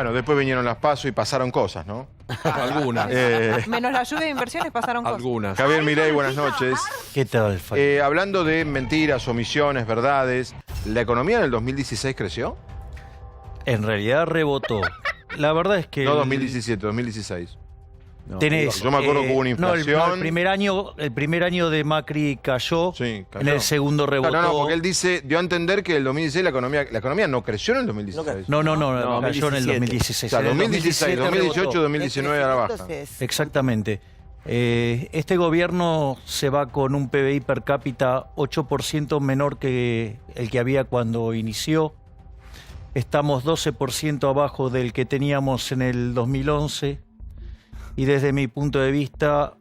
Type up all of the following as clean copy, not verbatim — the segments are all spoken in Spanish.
Bueno, después vinieron las PASO y pasaron cosas, ¿no? Algunas. Menos la lluvia de inversiones pasaron cosas. Algunas. Javier Milei, buenas noches. ¿Qué tal, Fabián? Hablando de mentiras, omisiones, verdades, ¿la economía en el 2016 creció? En realidad rebotó. La verdad es que... No 2017, 2016. Tenés, yo me acuerdo que hubo una inflación. el primer año de Macri cayó, Sí, cayó. en el segundo rebotó. No, porque él dio a entender que el 2016 la economía no creció en el 2016. No, No, cayó en el 2016. O sea, En el 2016, 2018, rebotó. 2019 a la baja. Exactamente. Este gobierno se va con un PBI per cápita 8% menor que el que había cuando inició. Estamos 12% abajo del que teníamos en el 2011. Y desde mi punto de vista,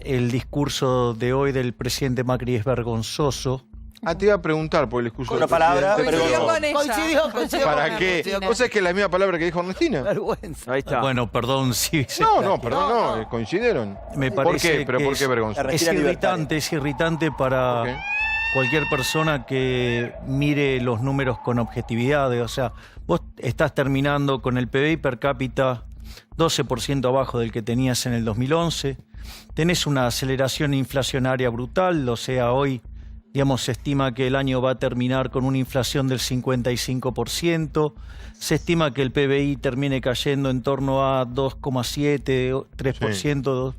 el discurso de hoy del presidente Macri es vergonzoso. Te iba a preguntar por el discurso del palabra, presidente, Coincidió pero con ella. Coincidió ¿para con qué? Ernestina. ¿Vos sabés que es la misma palabra que dijo Ernestina? Vergüenza. Ahí está. Bueno, perdón si... No, perdón, no, coincidieron. Me ¿Por parece qué? ¿Pero que por qué vergonzoso? Es irritante para ¿Por qué? cualquier persona que mire los números con objetividad. O sea, vos estás terminando con el PBI per cápita 12% abajo del que tenías en el 2011. Tenés una aceleración inflacionaria brutal, o sea, hoy, digamos, se estima que el año va a terminar con una inflación del 55%. Se estima que el PBI termine cayendo en torno a 2,7, 3%.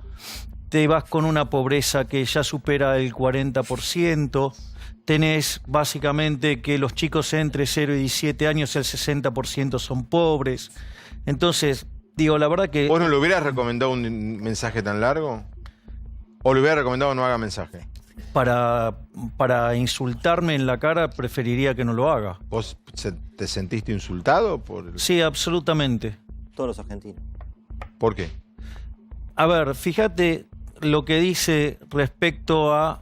Te vas con una pobreza que ya supera el 40%. Tenés básicamente que los chicos entre 0 y 17 años, el 60% son pobres. Entonces, digo, la verdad que... ¿Vos no le hubieras recomendado un mensaje tan largo? ¿O le hubieras recomendado no haga mensaje? Para insultarme en la cara preferiría que no lo haga. ¿Vos te sentiste insultado por el... Sí, absolutamente. Todos los argentinos. ¿Por qué? A ver, fíjate lo que dice respecto a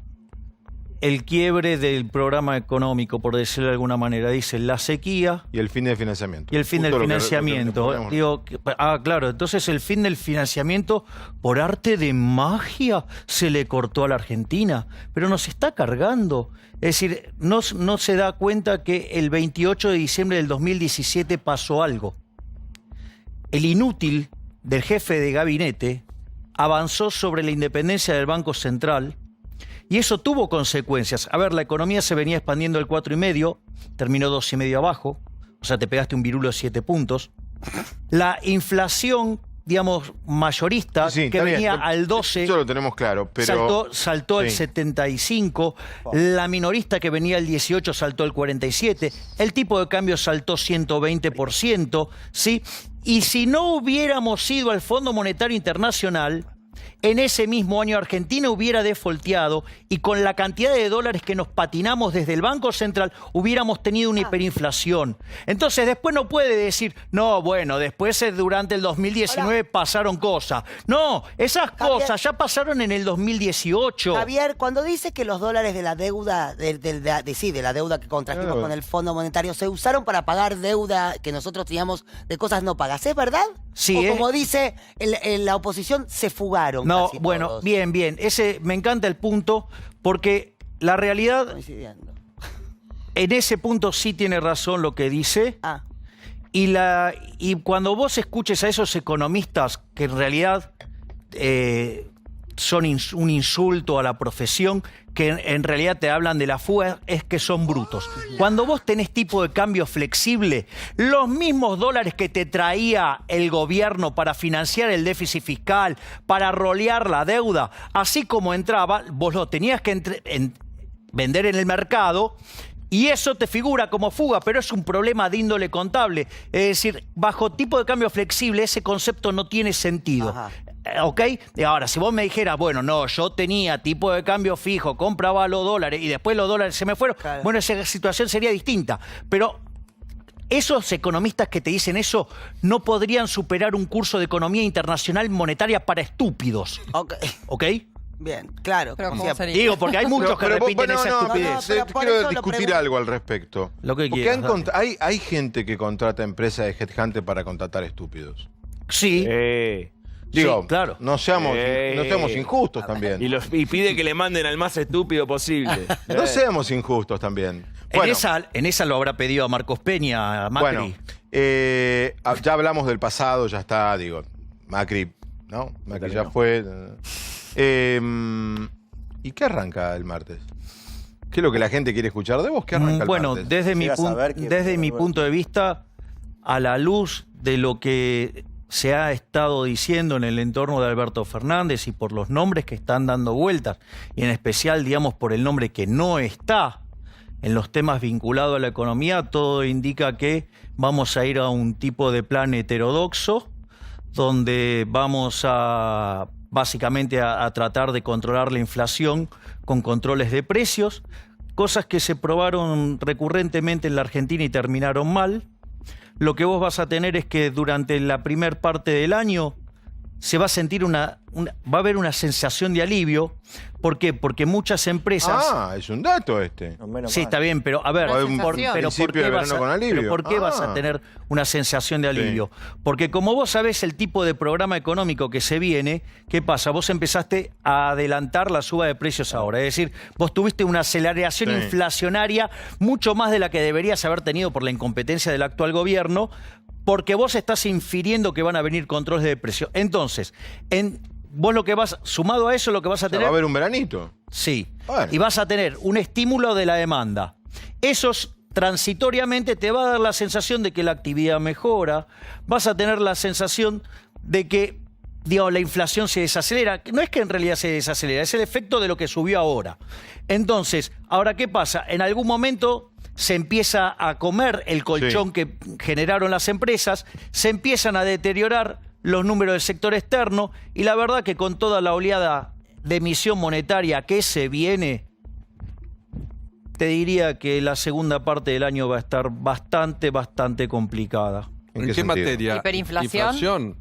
el quiebre del programa económico, por decirlo de alguna manera. Dice la sequía Y el fin del financiamiento. y el fin del Justo lo que financiamiento. ponemos. Digo, claro, entonces el fin del financiamiento por arte de magia se le cortó a la Argentina, pero nos está cargando. Es decir, no se da cuenta que el 28 de diciembre del 2017 pasó algo. El inútil del jefe de gabinete avanzó sobre la independencia del Banco Central. Y eso tuvo consecuencias. A ver, la economía se venía expandiendo al 4,5, terminó 2,5 abajo, o sea, te pegaste un virulo de 7 puntos. La inflación, digamos, mayorista, Sí, que está venía bien. al 12, Eso lo tenemos claro, pero... saltó al Sí. 75, la minorista que venía al 18 saltó al 47, el tipo de cambio saltó 120%, ¿sí? Y si no hubiéramos ido al Fondo Monetario Internacional, en ese mismo año Argentina hubiera defaulteado y con la cantidad de dólares que nos patinamos desde el Banco Central hubiéramos tenido una hiperinflación. Entonces después no puede decir, no, bueno, después durante el 2019 pasaron cosas. No, esas cosas ya pasaron en el 2018. Javier, cuando dice que los dólares de la deuda, de la deuda que contrajimos con el Fondo Monetario, se usaron para pagar deuda que nosotros teníamos de cosas no pagas, ¿es verdad? Sí, o como dice la oposición, se fugaron. No, casi bueno, todos. bien. Me encanta el punto porque la realidad, Coincidiendo. en ese punto sí tiene razón lo que dice. Ah, Y cuando vos escuches a esos economistas que en realidad son un insulto a la profesión, que en realidad te hablan de la fuga, es que son brutos. Cuando vos tenés tipo de cambio flexible, los mismos dólares que te traía el gobierno para financiar el déficit fiscal, para rolear la deuda, así como entraba, vos lo tenías que vender en el mercado. Y eso te figura como fuga, pero es un problema de índole contable. Es decir, bajo tipo de cambio flexible ese concepto no tiene sentido. Ajá. ¿Ok? Y ahora, si vos me dijeras, bueno, no, yo tenía tipo de cambio fijo, compraba los dólares y después los dólares se me fueron, Claro. bueno, esa situación sería distinta. Pero esos economistas que te dicen eso no podrían superar un curso de economía internacional monetaria para estúpidos. ok. ¿Ok? Bien, claro. Pero como ¿cómo siempre. sería? Digo, porque hay muchos que repiten esa estupidez. pero por quiero eso lo discutir pregunto. algo al respecto. Lo que Porque quieras, dale. hay gente que contrata empresas de headhunter para contratar estúpidos. Sí. Digo, Sí, claro. no seamos injustos también. Y pide que le manden al más estúpido posible. No seamos injustos también. Bueno, En esa lo habrá pedido a Marcos Peña, a Macri. bueno, Ya hablamos del pasado, ya está, digo, Macri, ¿no? Macri ya fue. ¿Y qué arranca el martes? ¿Qué es lo que la gente quiere escuchar de vos? ¿Qué arranca el Bueno, martes? desde mi, Quiero saber qué- desde mi punto de vista, a la luz de lo que se ha estado diciendo en el entorno de Alberto Fernández y por los nombres que están dando vueltas, y en especial, digamos, por el nombre que no está en los temas vinculados a la economía, todo indica que vamos a ir a un tipo de plan heterodoxo, donde vamos a básicamente a tratar de controlar la inflación con controles de precios, cosas que se probaron recurrentemente en la Argentina y terminaron mal. Lo que vos vas a tener es que durante la primer parte del año se va a sentir va a haber una sensación de alivio. ¿Por qué? Porque muchas empresas... Ah, es un dato este. No, menos Sí, mal. está bien, pero a ver, Una Hay un sensación. pero principio ¿por qué de vas verano con alivio. pero ¿por qué vas a Ah. tener una sensación de alivio? Porque como vos sabés el tipo de programa económico que se viene, ¿qué pasa? Vos empezaste a adelantar la suba de precios ahora. Es decir, vos tuviste una aceleración Sí. inflacionaria mucho más de la que deberías haber tenido por la incompetencia del actual gobierno, porque vos estás infiriendo que van a venir controles de precios. Entonces, vos lo que vas, sumado a eso, lo que vas a O sea, tener... va a haber un veranito. Sí. Bueno. Y vas a tener un estímulo de la demanda. Eso transitoriamente te va a dar la sensación de que la actividad mejora, vas a tener la sensación de que, digamos, la inflación se desacelera. No es que en realidad se desacelera, es el efecto de lo que subió ahora. Entonces, ¿ahora qué pasa? En algún momento se empieza a comer el colchón que generaron las empresas, se empiezan a deteriorar los números del sector externo y la verdad que con toda la oleada de emisión monetaria que se viene, te diría que la segunda parte del año va a estar bastante complicada. ¿En qué qué sentido? materia? ¿Hiperinflación? ¿Inflación?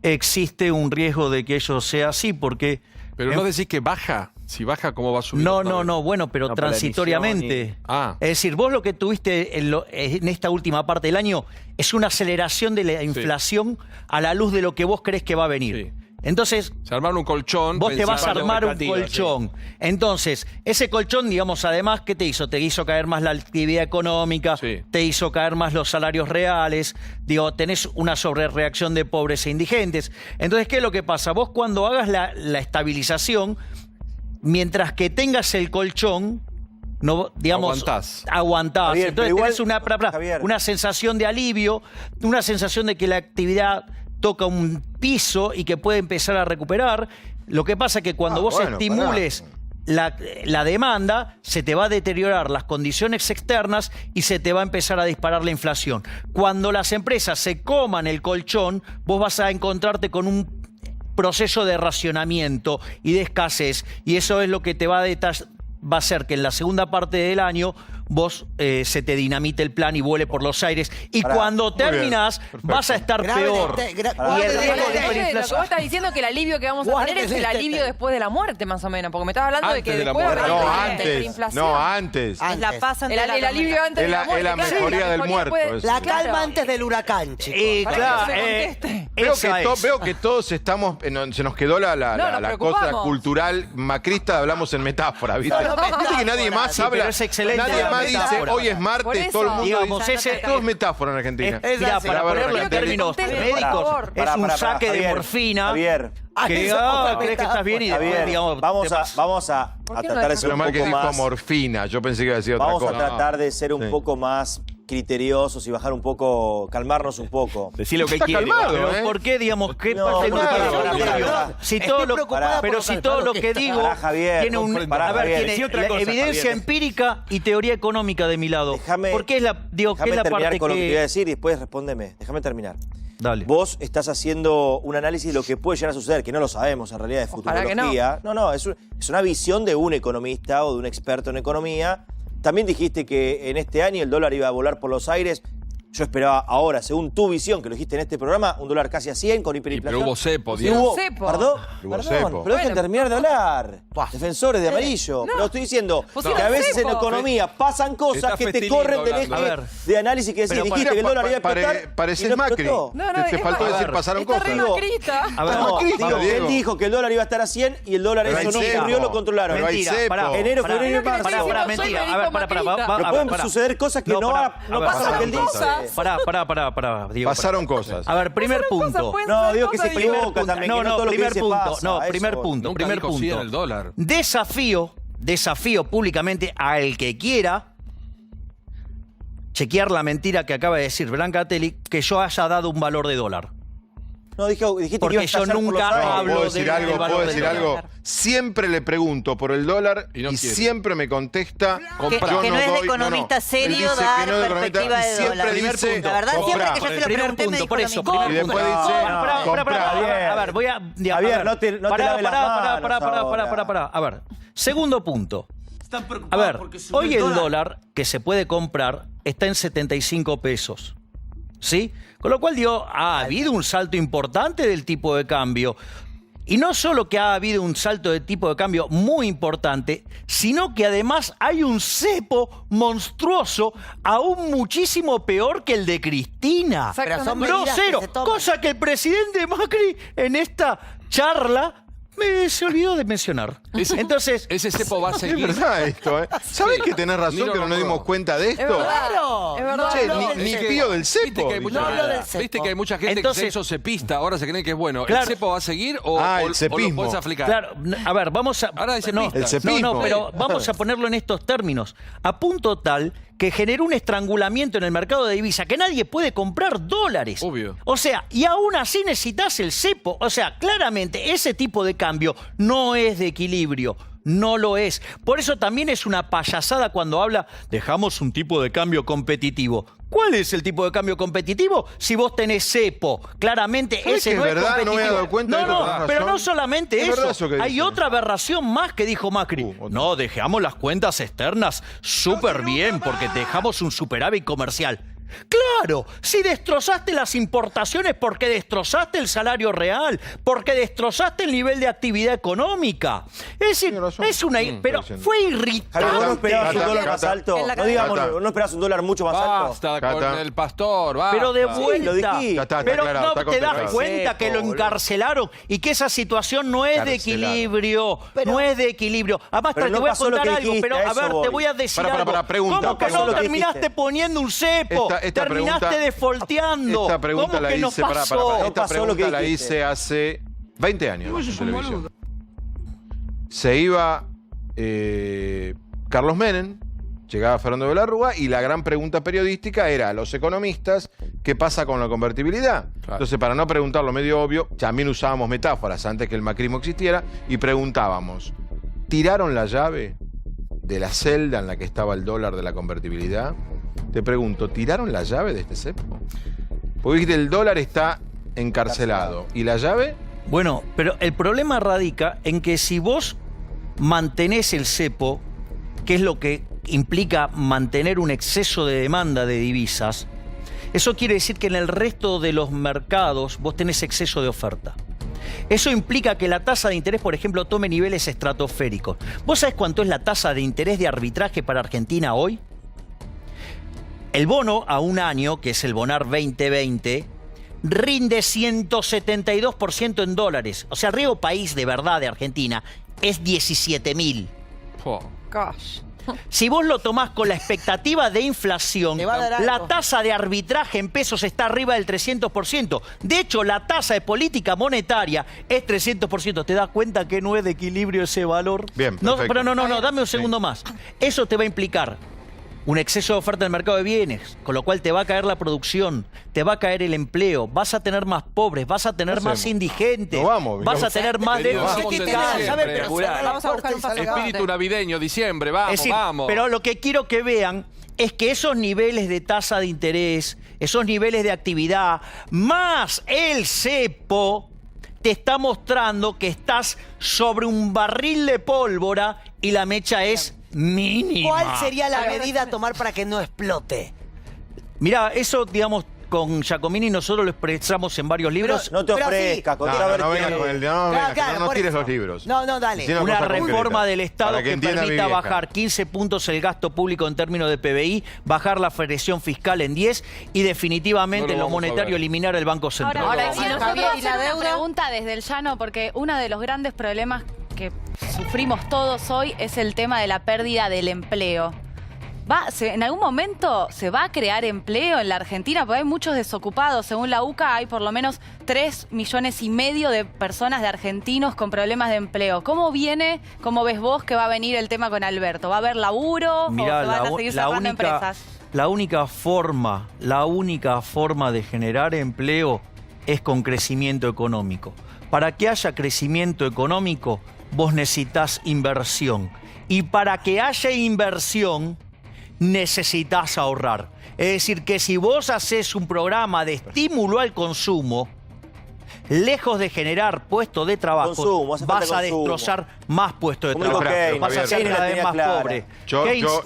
Existe un riesgo de que ello sea así porque... Pero no decís que baja. Si baja, ¿cómo va a subir? No, otra no, vez? no, bueno, pero No, por la transitoriamente. emisión Ah. Es decir, vos lo que tuviste en esta última parte del año es una aceleración de la inflación a la luz de lo que vos crees que va a venir. Sí. Entonces, Se armaron un colchón. vos te vas a pensando armar un expectativas, colchón. Entonces, ese colchón, digamos, además, ¿qué te hizo? Te hizo caer más la actividad económica, Sí. te hizo caer más los salarios reales, digo, tenés una sobrereacción de pobres e indigentes. Entonces, ¿qué es lo que pasa? Vos cuando hagas la estabilización, mientras que tengas el colchón, no, digamos, aguantás. Javier, Entonces pero tenés igual, Javier. una sensación de alivio, una sensación de que la actividad toca un piso y que puede empezar a recuperar. Lo que pasa es que cuando vos bueno, estimules la demanda, se te va a deteriorar las condiciones externas y se te va a empezar a disparar la inflación. Cuando las empresas se coman el colchón, vos vas a encontrarte con un proceso de racionamiento y de escasez, y eso es lo que te va a hacer que en la segunda parte del año vos se te dinamite el plan y vuele por los aires, y Pará. cuando Muy bien, terminás perfecto. vas a estar peor. Grave- Y el guarde- riesgo de Lo que hiperinflación... vos estás diciendo que el alivio que vamos a tener es el Guárdese alivio este- después de la muerte, más o menos. Porque me estabas hablando de Antes que de la después muerte. va a No, haber antes. hiperinflación. No, antes. Antes. La paz ante la El alivio tormenta. antes de la muerte. Es la claro, mejoría del mejoría muerto, puede- es. La Claro. calma antes del huracán, chicos. Para claro, que no se conteste. Veo que todos estamos, se nos quedó la nos cosa preocupamos. cultural macrista, hablamos en metáfora, ¿viste? No, Viste que nadie más Sí, habla, pero es excelente nadie la más dice, metáfora. hoy es Por martes, eso. todo el mundo Digamos, dice, ese- todo es metáfora en Argentina. Mirá, para Para ver, ponerlo en Javier, términos conteste, por médicos, favor. es un saque de Javier, morfina Javier, que eso es otra crees que estás bien y después, Javier, digamos... vamos te a vas- ¿Por a qué no tratar de dejas- ser Pero un mal que poco dijo más... morfina, yo pensé que iba a decir otra Vamos a cosa. tratar de ser un Sí. poco más criteriosos y bajar un poco, calmarnos un poco. Decí lo que Está quiere. calmado, igual. Pero ¿por qué, digamos, qué No, parte no, del pará, criterio? pará. Si Estoy todo lo, preocupada pero por si lo todo calmado lo que que está. digo Pará, Javier, tiene un, pará, a ver, Javier. tiene Decí otra la cosa, evidencia Javier. empírica y teoría económica de mi lado. Déjame, ¿Por qué es la, digo, qué es déjame la terminar parte con lo que te iba a que... decir y después respóndeme. Déjame terminar. Dale. Vos estás haciendo un análisis de lo que puede llegar a suceder, que no lo sabemos en realidad de Ojalá que futurología. No, es una visión de un economista o de un experto en economía. También dijiste que en este año el dólar iba a volar por los aires. Yo esperaba ahora, según tu visión, que lo dijiste en este programa, un dólar casi a 100 con hiperinflación. pero hubo cepo, Sí, Diego. hubo Cepo. Perdón, Hubo perdón, cepo. pero dejen Bueno. terminar de hablar. Defensores de amarillo. Pero estoy diciendo Pusieron que a veces cepo. en economía pasan cosas Está que te Festinito corren del hablando. eje A ver. de análisis que decís. Pero Dijiste que el dólar iba a explotar Pareces y no Macri. explotó. No, no, Te es faltó más, decir, a ver, pasaron Está re cosas. macrista. A ver, No, Macrista, digo, Diego. él dijo que el dólar iba a estar a 100 y el dólar Pero eso hay no cepo. ocurrió, lo controlaron. Pero hay Mentira, cepo. pará, Enero, pará, febrero y Pero marzo. que Pará, soy mentira. A ver, Federico pará, Macrista. Pero pueden pará. suceder cosas que no pará, pasan pará, aquel día. pará. Pará, Diego. Pasaron cosas. A ver, primer punto. No, digo que se Primer equivoca también. que todo lo que primer dice punto. pasa, No, a eso primer voy. punto. Nunca Primer dijo sí en punto. el dólar. Desafío públicamente al que quiera chequear la mentira que acaba de decir Brancatelli, que yo haya dado un valor de dólar. No, dijiste que Porque ibas a yo estallar por nunca los aires. hablo ¿Puedo de- decir del algo? valor ¿Puedo del decir dólar. algo? Siempre le pregunto por el dólar Y no quiere. siempre me contesta Que yo no es de doy- economista Él serio dice que dar no es de economista, perspectiva de y siempre dólar. dice, La verdad, siempre comprá. que yo se lo Primer pregunté, me punto, dijo por lo eso. mismo. Y después dice, comprá. A ver, voy a... Javier, no te laves las manos Pará. A ver, segundo punto. A ver, hoy el dólar que se puede comprar está en 75 pesos. ¿Sí? Con lo cual, digo, ha habido un salto importante del tipo de cambio. Y no solo que ha habido un salto de tipo de cambio muy importante, sino que además hay un cepo monstruoso, aún muchísimo peor que el de Cristina. Pero son medidas que Grosero. se toman. Cosa que el presidente Macri en esta charla se olvidó de mencionar. Entonces, Ese cepo va a Es seguir. verdad esto, ¿eh? ¿Sabés que tenés razón Ni lo que no nos nombró. dimos cuenta de Es esto? verdad. Claro. Es verdad. Che, No, ni del pío del Viste cepo. que hay mucha, No hablo del cepo. viste que hay mucha gente que Entonces- se hizo cepista, ahora se creen que es bueno. Claro. ¿El cepo va a seguir o, Ah, el o lo cepismo. puedes aplicar? claro, a ver, vamos a... Ahora dice no, pista. El cepismo. no, pero vamos a ponerlo en estos términos. A punto tal que generó un estrangulamiento en el mercado de divisa que nadie puede comprar dólares. Obvio. O sea, y aún así necesitas el cepo. O sea, claramente ese tipo de cambio no es de equilibrio. No lo es. Por eso también es una payasada cuando habla, dejamos un tipo de cambio competitivo. ¿Cuál es el tipo de cambio competitivo? Si vos tenés cepo, claramente ¿Sabés ese que no es es verdad? No me había competitivo. dado cuenta de que tenés pero razón. no solamente Es verdad eso. eso que Hay dice. otra aberración más que dijo Macri. otra. No, dejamos las cuentas externas súper bien porque dejamos un superávit comercial. Claro, si destrozaste las importaciones porque destrozaste el salario real, porque destrozaste el nivel de actividad económica. Es decir, Tiene razón. es una... Pero está diciendo. fue Javier, irritante. ¿vos no esperabas un Cata, dólar más Cata. alto? En la No digamos, Cata. ¿no esperabas un dólar mucho más alto? Basta Cata. con el pastor, basta. Pero de Sí, lo vuelta. dijiste. Ya está pero aclarado, no está te das contestado. cuenta que lo Seco, encarcelaron y que esa situación no es de Encarcelaron. equilibrio. Pero- no es de equilibrio. Además, Pero te no voy a pasó lo contar que algo, dijiste, pero a a eso ver, te voy. voy a decir Para, algo. pregunta. ¿Cómo que Pasó no lo que terminaste dijiste. poniendo un cepo? Esta Terminaste pregunta- defolteando. Esta pregunta ¿Cómo la que no hice, pasó? No esta pasó lo pregunta que la dijiste. hice hace 20 años en televisión. Se iba Carlos Menem, llegaba Fernando de la Rúa y la gran pregunta periodística era a los economistas, ¿qué pasa con la convertibilidad? Claro. Entonces, para no preguntarlo medio obvio, también usábamos metáforas antes que el macrismo existiera y preguntábamos, ¿tiraron la llave de la celda en la que estaba el dólar de la convertibilidad? Te pregunto, ¿tiraron la llave de este cepo? Porque dijiste, el dólar está encarcelado. ¿Y la llave? Bueno, pero el problema radica en que si vos mantenés el cepo, que es lo que implica mantener un exceso de demanda de divisas, eso quiere decir que en el resto de los mercados vos tenés exceso de oferta. Eso implica que la tasa de interés, por ejemplo, tome niveles estratosféricos. ¿Vos sabés cuánto es la tasa de interés de arbitraje para Argentina hoy? El bono a un año, que es el Bonar 2020, rinde 172% en dólares. O sea, el riesgo país de verdad de Argentina es 17.000. Po. Gosh. Si vos lo tomás con la expectativa de inflación, Te va a dar la algo. tasa de arbitraje en pesos está arriba del 300%. De hecho, la tasa de política monetaria es 300%. ¿Te das cuenta que no es de equilibrio ese valor? Bien, No, perfecto. pero no, dame un segundo más. Eso te va a implicar un exceso de oferta en el mercado de bienes, con lo cual te va a caer la producción, te va a caer el empleo, vas a tener más pobres, vas a tener más hacemos? indigentes, No vamos, vas a vamos. tener más Querido, déficit vamos en fiscal. diciembre. Pero Curá. Vamos a buscar un paso Espíritu navideño, diciembre, vamos, Es decir, vamos. pero lo que quiero que vean es que esos niveles de tasa de interés, esos niveles de actividad, más el cepo, te está mostrando que estás sobre un barril de pólvora y la mecha es mínima. ¿Cuál sería la medida a tomar para que no explote? Mirá, eso, digamos, con Giacomini nosotros lo expresamos en varios libros. No te Pero sí. ofrezcas, con No, otra no vertiente. vengas con el... No, Claro, vengas, claro, no por tires eso. los libros. No, dale. Decime Una cosa reforma concreta, del Estado para que entienda mi permita vieja. bajar 15 puntos el gasto público en términos de PBI, bajar la presión fiscal en 10 y definitivamente No lo en lo vamos a monetario ver. eliminar el Banco Central. Ahora, si sí, nosotros Javier, hacer ¿y la una deuda? pregunta desde el llano, porque uno de los grandes problemas que sufrimos todos hoy es el tema de la pérdida del empleo. ¿En algún momento se va a crear empleo en la Argentina? Porque hay muchos desocupados. Según la UCA, hay por lo menos 3,5 millones de personas, de argentinos con problemas de empleo. ¿Cómo ves vos que va a venir el tema con Alberto? ¿Va a haber laburo Mirá, o se van a seguir cerrando empresas? la única forma de generar empleo es con crecimiento económico. Para que haya crecimiento económico, vos necesitas inversión. Y para que haya inversión, necesitas ahorrar. Es decir, que si vos haces un programa de estímulo al consumo, lejos de generar puestos de trabajo, Consumo, hace falta vas a consumo. destrozar más puestos de Como dijo trabajo. Keynes, Vas a ser Keynes la cada vez tenía más clara. pobre.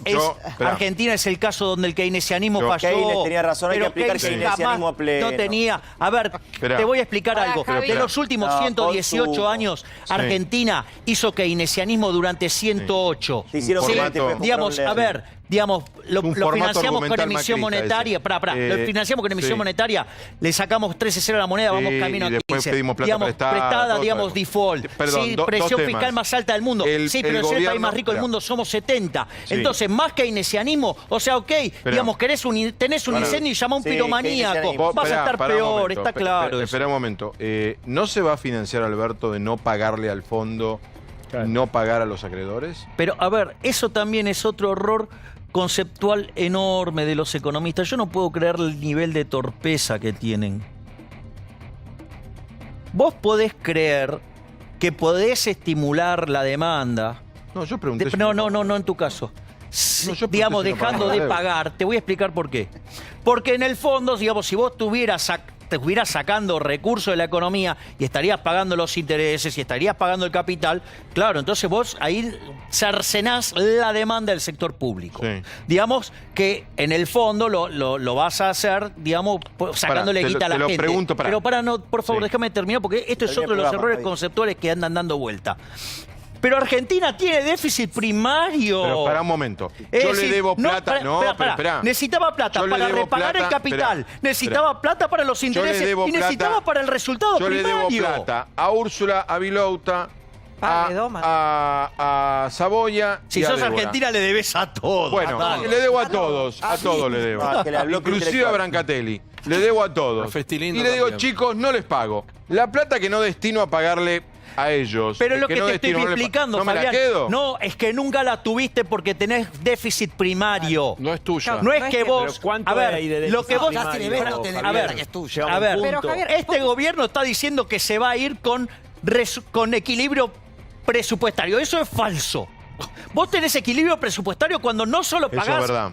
Espera. Argentina es el caso donde el keynesianismo falló. Keynes tenía razón, hay que pero aplicar Keynes keynesianismo jamás a pleno. no tenía. A ver, Espera. te voy a explicar Pará, algo. Javi. De los últimos No, 118 consumo. años, Argentina hizo keynesianismo durante 108. Te hicieron Sí, frente, fue Digamos, un a ver, lo un formato financiamos con argumental emisión macrista monetaria. ese. Lo financiamos con emisión sí. monetaria, le sacamos 13-0 a la moneda, vamos Sí, camino a y después 15. pedimos plata digamos, prestada, todo digamos, eso. default. Perdón, sí, dos presión temas. fiscal más alta del mundo. Sí, pero es el país más rico del mundo, somos 70. Sí. Entonces, más keynesianismo, o sea, ok, digamos, tenés un Pará. incendio y llama a un Sí, piromaníaco. keynesianismo. Vas a estar peor, está claro eso. Espera un momento. ¿No se va a financiar, Alberto, de no pagarle al fondo, no pagar a los acreedores? Pero, a ver, eso también es otro error conceptual enorme de los economistas. Yo no puedo creer el nivel de torpeza que tienen. Vos podés creer que podés estimular la demanda. No, yo pregunté. No en tu caso. No, yo Digamos, pregunté si no dejando pagaba de la deuda. pagar. Te voy a explicar por qué. Porque en el fondo, digamos, si vos te estuvieras sacando recursos de la economía y estarías pagando los intereses y estarías pagando el capital, claro, entonces vos ahí cercenás la demanda del sector público. Sí. Digamos que en el fondo lo vas a hacer, digamos, sacándole Pará, guita a la te lo gente. pregunto, pará. Pero por favor, Sí. déjame terminar porque esto es Termina otro de el los programa, errores Javi. conceptuales que andan dando vuelta. Pero Argentina tiene déficit primario. Pero para un momento. Es Yo decir, le debo plata. espera. Necesitaba plata Yo le para debo repagar plata, el capital. espera, Necesitaba plata para los Yo le intereses. debo Y necesitaba plata- para el resultado Yo le primario. debo plata a Úrsula, a Vilouta, Padre, Doma. a Saboya. Si y a sos Débora. argentina, le debes a todos. Bueno, a todos. le debo a todos. A todos le debo. Ah, que le habló Inclusive a intelectual. Brancatelli. Le debo a todos. A Festilindo Y le digo, también. chicos, no les pago. La plata que no destino a pagarle a ellos. Pero es lo que no te estoy destino, no le pa- explicando, ¿No me la Fabián. quedo? No, es que nunca la tuviste porque tenés déficit primario. No es tuya. No es No es que que- vos. Pero ¿cuánto A ver, hay de lo que déficit vos. Ya tiene primario, vena, tiene a ver, plata que es tuya. Llega A un ver, punto. Pero, Javier, este gobierno está diciendo que se va a ir con equilibrio presupuestario. Eso es falso. Vos tenés equilibrio presupuestario cuando no solo Eso es pagás verdad.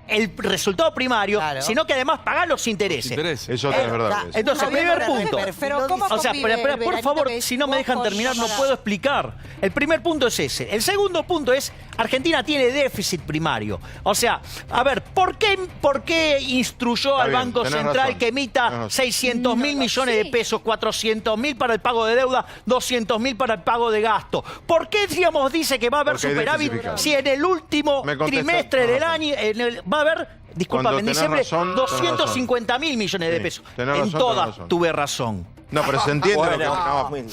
el resultado primario, Claro. sino que además pagás los intereses. Interés. Eso es verdad. ya- Entonces, Javier, primer para punto. rever- Pero ¿cómo O sea, convive espera, el por veranito favor, que si no me vos dejan con terminar, no para- puedo explicar. El primer punto es ese. El segundo punto es, Argentina tiene déficit primario. O sea, a ver, ¿por qué instruyó Está al bien, Banco tenés Central razón. que emita Tenés razón. 600.000 millones de pesos, 400.000 para el pago de deuda, 200.000 para el pago de gasto? ¿Por qué, digamos, dice que va a haber Porque hay superávit déficit fiscal. si en el último Me contestó, trimestre tenés del razón. año va a haber, discúlpame, en tenés diciembre, razón, tenés 250.000 millones de Sí, pesos? tenés En razón, todas tenés razón. tuve razón. No, pero se entiende lo que... Bueno, no. muy-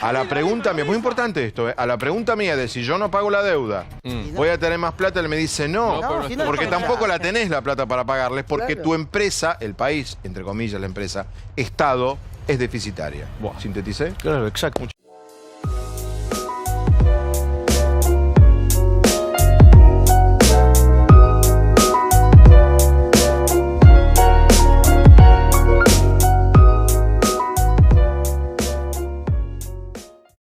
A la pregunta mía, muy importante esto, a la pregunta mía de si yo no pago la deuda, voy a tener más plata, él me dice no, No, pero si no, porque no, tampoco ya. la tenés la plata para pagarles, porque Claro. tu empresa, el país, entre comillas la empresa, Estado, es deficitaria. ¿Sinteticé? Claro, exacto.